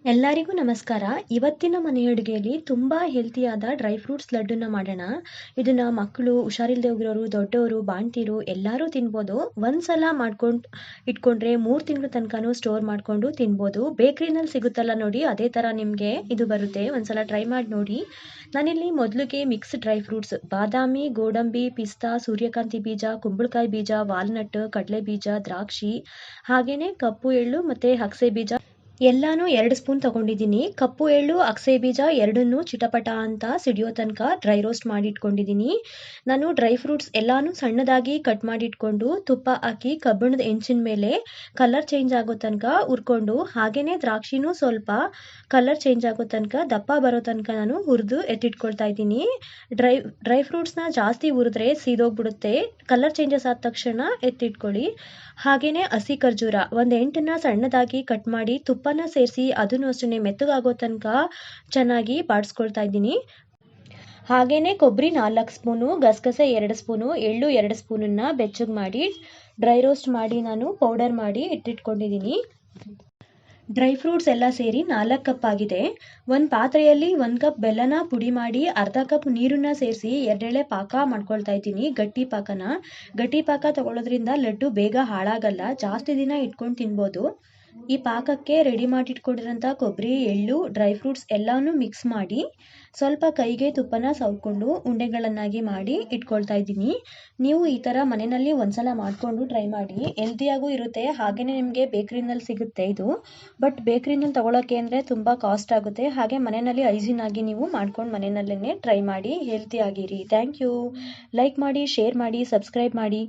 ಎಲ್ಲರಿಗೂ ನಮಸ್ಕಾರ. ಇವತ್ತಿನ ಮನೆ ಅಡುಗೆಯಲ್ಲಿ ತುಂಬ ಹೆಲ್ತಿಯಾದ ಡ್ರೈ ಫ್ರೂಟ್ಸ್ ಲಡ್ಡುನ ಮಾಡೋಣ. ಇದನ್ನ ಮಕ್ಕಳು, ಹುಷಾರಿಲ್ಲದೆ ಹೋಗಿರೋರು, ದೊಡ್ಡವರು, ಬಾಣ್ತಿರು ಎಲ್ಲರೂ ತಿನ್ಬೋದು. ಒಂದ್ಸಲ ಮಾಡ್ಕೊಂಡು ಇಟ್ಕೊಂಡ್ರೆ 3 ತಿಂಗಳ ತನಕನೂ ಸ್ಟೋರ್ ಮಾಡಿಕೊಂಡು ತಿನ್ಬೋದು. ಬೇಕ್ರಿನಲ್ಲಿ ಸಿಗುತ್ತಲ್ಲ ನೋಡಿ, ಅದೇ ಥರ ನಿಮಗೆ ಇದು ಬರುತ್ತೆ. ಒಂದ್ಸಲ ಟ್ರೈ ಮಾಡಿ ನೋಡಿ. ನಾನಿಲ್ಲಿ ಮೊದಲಿಗೆ ಮಿಕ್ಸ್ಡ್ ಡ್ರೈ ಫ್ರೂಟ್ಸ್ ಬಾದಾಮಿ, ಗೋಡಂಬಿ, ಪಿಸ್ತಾ, ಸೂರ್ಯಕಾಂತಿ ಬೀಜ, ಕುಂಬಳಕಾಯಿ ಬೀಜ, ವಾಲ್ನಟ್, ಕಡಲೆ ಬೀಜ, ದ್ರಾಕ್ಷಿ, ಹಾಗೆಯೇ ಕಪ್ಪು ಎಳ್ಳು ಮತ್ತು ಅಗಸೆ ಬೀಜ ಎಲ್ಲಾನು 2 ಸ್ಪೂನ್ ತಗೊಂಡಿದ್ದೀನಿ. ಕಪ್ಪು ಎಳ್ಳು, ಅಗಸೆ ಬೀಜ ಎರಡನ್ನೂ ಚಿಟಪಟ ಅಂತ ಸಿಡಿಯೋ ತನಕ ಡ್ರೈ ರೋಸ್ಟ್ ಮಾಡಿ ಇಟ್ಕೊಂಡಿದ್ದೀನಿ. ನಾನು ಡ್ರೈ ಫ್ರೂಟ್ಸ್ ಎಲ್ಲಾನು ಸಣ್ಣದಾಗಿ ಕಟ್ ಮಾಡಿ ಇಟ್ಕೊಂಡು ತುಪ್ಪ ಹಾಕಿ ಕಬ್ಬಿಣದ ಹೆಂಚಿನ ಮೇಲೆ ಕಲರ್ ಚೇಂಜ್ ಆಗೋ ತನಕ ಹುರ್ಕೊಂಡು, ಹಾಗೆಯೇ ದ್ರಾಕ್ಷಿನೂ ಸ್ವಲ್ಪ ಕಲರ್ ಚೇಂಜ್ ಆಗೋ ತನಕ ದಪ್ಪ ಬರೋ ತನಕ ನಾನು ಹುರಿದು ಎತ್ತಿಟ್ಕೊಳ್ತಾ ಇದ್ದೀನಿ. ಡ್ರೈ ಫ್ರೂಟ್ಸ್ನ ಜಾಸ್ತಿ ಹುರಿದ್ರೆ ಸೀದೋಗ್ಬಿಡುತ್ತೆ. ಕಲರ್ ಚೇಂಜಸ್ ಆದ ತಕ್ಷಣ ಎತ್ತಿಟ್ಕೊಳ್ಳಿ. ಹಾಗೆಯೇ ಹಸಿ ಖರ್ಜೂರ ಒಂದು 8ನ್ನ ಸಣ್ಣದಾಗಿ ಕಟ್ ಮಾಡಿ ತುಪ್ಪನ ಸೇರಿಸಿ ಅದನ್ನು ಅಷ್ಟೇ ಮೆತ್ತಗಾಗೋ ತನಕ ಚೆನ್ನಾಗಿ ಬಾಡಿಸ್ಕೊಳ್ತಾ ಇದ್ದೀನಿ. ಹಾಗೆಯೇ ಕೊಬ್ಬರಿ 4 ಸ್ಪೂನು, ಗಸಗಸೆ 2 ಸ್ಪೂನು, ಎಳ್ಳು 2 ಸ್ಪೂನನ್ನು ಬೆಚ್ಚಗೆ ಮಾಡಿ ಡ್ರೈ ರೋಸ್ಟ್ ಮಾಡಿ ನಾನು ಪೌಡರ್ ಮಾಡಿ ಇಟ್ಟಿಟ್ಕೊಂಡಿದ್ದೀನಿ. ಡ್ರೈ ಫ್ರೂಟ್ಸ್ ಎಲ್ಲ ಸೇರಿ 4 ಕಪ್ ಆಗಿದೆ. ಒಂದು ಪಾತ್ರೆಯಲ್ಲಿ 1 ಕಪ್ ಬೆಲ್ಲನ ಪುಡಿ ಮಾಡಿ ಅರ್ಧ ಕಪ್ ನೀರನ್ನ ಸೇರಿಸಿ 2 ಎಳೆ ಪಾಕ ಮಾಡ್ಕೊಳ್ತಾ ಇದ್ದೀನಿ. ಗಟ್ಟಿ ಪಾಕ ತಗೊಳ್ಳೋದ್ರಿಂದ ಲಡ್ಡು ಬೇಗ ಹಾಳಾಗಲ್ಲ, ಜಾಸ್ತಿ ದಿನ ಇಟ್ಕೊಂಡು ತಿನ್ಬೋದು. ಈ ಪಾಕಕ್ಕೆ ರೆಡಿ ಮಾಡಿ ಇಟ್ಕೊಂಡಿರೋಂಥ ಕೊಬ್ಬರಿ, ಎಳ್ಳು, ಡ್ರೈ ಫ್ರೂಟ್ಸ್ ಎಲ್ಲನೂ ಮಿಕ್ಸ್ ಮಾಡಿ ಸ್ವಲ್ಪ ಕೈಗೆ ತುಪ್ಪನ ಸವರ್ಕೊಂಡು ಉಂಡೆಗಳನ್ನಾಗಿ ಮಾಡಿ ಇಟ್ಕೊಳ್ತಾ ಇದ್ದೀನಿ. ನೀವು ಈ ಥರ ಮನೆಯಲ್ಲಿ ಒಂದ್ಸಲ ಮಾಡಿಕೊಂಡು ಟ್ರೈ ಮಾಡಿ. ಹೆಲ್ದಿಯಾಗೂ ಇರುತ್ತೆ, ಹಾಗೆಯೇ ನಿಮಗೆ ಬೇಕ್ರಿನಲ್ಲಿ ಸಿಗುತ್ತೆ ಇದು. ಬಟ್ ಬೇಕ್ರಿನಲ್ಲಿ ತಗೊಳ್ಳೋಕ್ಕೆ ಅಂದರೆ ತುಂಬ ಕಾಸ್ಟ್ ಆಗುತ್ತೆ. ಹಾಗೆ ಮನೆಯಲ್ಲಿ ಹೈಜೀನ್ ಆಗಿ ನೀವು ಮಾಡ್ಕೊಂಡು ಮನೆಯಲ್ಲೇ ಟ್ರೈ ಮಾಡಿ, ಹೆಲ್ತಿ ಆಗಿರಿ. Thank you. ಲೈಕ್ ಮಾಡಿ, ಶೇರ್ ಮಾಡಿ, ಸಬ್ಸ್ಕ್ರೈಬ್ ಮಾಡಿ.